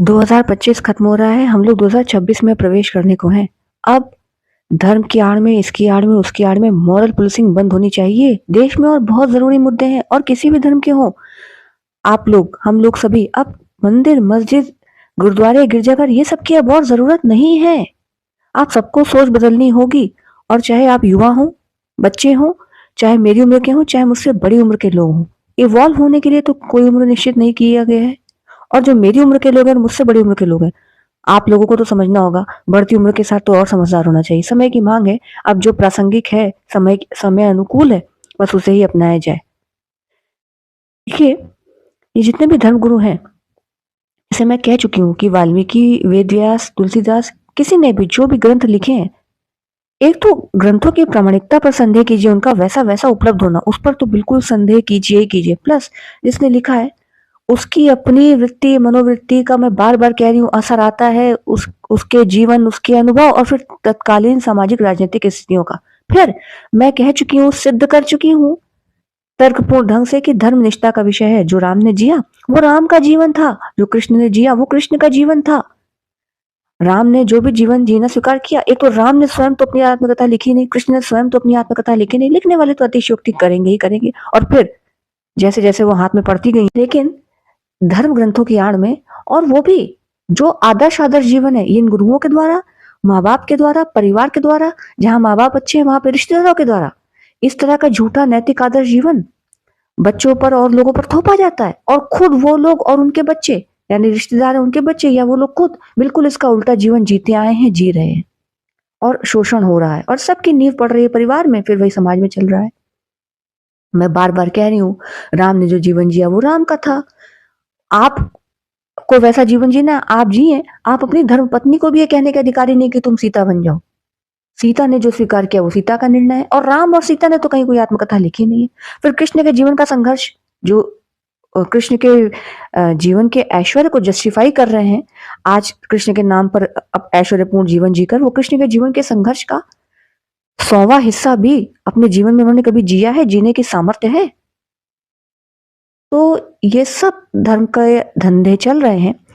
2025 खत्म हो रहा है, हम लोग 2026 में प्रवेश करने को हैं। अब धर्म की आड़ में, इसकी आड़ में, उसकी आड़ में मॉरल पुलिसिंग बंद होनी चाहिए। देश में और बहुत ज़रूरी मुद्दे हैं और किसी भी धर्म के हों, आप लोग, हम लोग सभी अब मंदिर, मस्जिद, गुरुद्वारे, गिरजाघर ये सब की अब और ज़रूरत नहीं है। आप सबको सोच बदलनी होगी और चाहे आप युवा हों, बच्चे हों, चाहे मेरी उम्र के हों, चाहे मुझसे बड़ी उम्र के लोग हों। इवॉल्व होने के लिए तो कोई उम्र निश्चित नहीं किया गया है और जो मेरी उम्र के लोग हैं और मुझसे बड़ी उम्र के लोग हैं, आप लोगों को तो समझना होगा, बढ़ती उम्र के साथ तो और समझदार होना चाहिए। समय की मांग है, अब जो प्रासंगिक है, समय अनुकूल है, बस उसे ही अपनाया जाए। देखिए, ये जितने भी धर्मगुरु हैं, जैसे मैं कह चुकी हूँ कि वाल्मीकि, वेदव्यास, तुलसीदास, किसी ने भी जो भी ग्रंथ लिखे हैं, एक तो ग्रंथों की प्रामाणिकता पर संदेह कीजिए, उनका वैसा उपलब्ध होना, उस पर तो बिल्कुल संदेह कीजिए ही कीजिए। प्लस जिसने लिखा है उसकी अपनी वृत्ति, मनोवृत्ति का मैं बार-बार कह रही हूँ असर आता है, उसके जीवन, उसके अनुभव और फिर तत्कालीन सामाजिक राजनीतिक स्थितियों का। फिर मैं कह चुकी हूँ, सिद्ध कर चुकी हूँ तर्कपूर्ण ढंग से कि धर्म निष्ठा का विषय है। जो राम ने जिया, वो राम का जीवन था। जो कृष्ण ने जिया, वो कृष्ण का जीवन था। राम ने जो भी जीवन जीना स्वीकार किया, एक तो राम ने स्वयं तो अपनी आत्मकथा लिखी नहीं, कृष्ण ने स्वयं तो अपनी आत्मकथा लिखी नहीं, लिखने वाले तो अतिशयोक्ति करेंगे ही करेंगे और फिर जैसे-जैसे वो हाथ में पड़ती गई। लेकिन धर्म ग्रंथों की आड़ में, और वो भी जो आदर्श जीवन है, इन गुरुओं के द्वारा, माँ बाप के द्वारा, परिवार के द्वारा, जहाँ माँ बाप अच्छे हैं वहां पे रिश्तेदारों के द्वारा, इस तरह का झूठा नैतिक आदर्श जीवन बच्चों पर और लोगों पर थोपा जाता है और खुद वो लोग और उनके बच्चे, यानी रिश्तेदार है उनके बच्चे या वो लोग खुद बिल्कुल इसका उल्टा जीवन जीते आए हैं, जी रहे हैं और शोषण हो रहा है और सबकी नींव पड़ रही है परिवार में, फिर वही समाज में चल रहा है। मैं बार बार कह रही हूँ, राम ने जो जीवन जिया वो राम का था। आप को वैसा जीवन जीना है, आप जिए। आप अपनी धर्म पत्नी को भी ये कहने के अधिकारी नहीं कि तुम सीता बन जाओ। सीता ने जो स्वीकार किया वो सीता का निर्णय है और राम और सीता ने तो कहीं कोई आत्मकथा लिखी नहीं है। फिर कृष्ण के जीवन का संघर्ष, जो कृष्ण के जीवन के ऐश्वर्य को जस्टिफाई कर रहे हैं, आज कृष्ण के नाम पर अब ऐश्वर्यपूर्ण जीवन जीकर, वो कृष्ण के जीवन के संघर्ष का 100वां हिस्सा भी अपने जीवन में उन्होंने कभी जिया है, जीने की सामर्थ्य है। तो ये सब धर्म के धंधे चल रहे हैं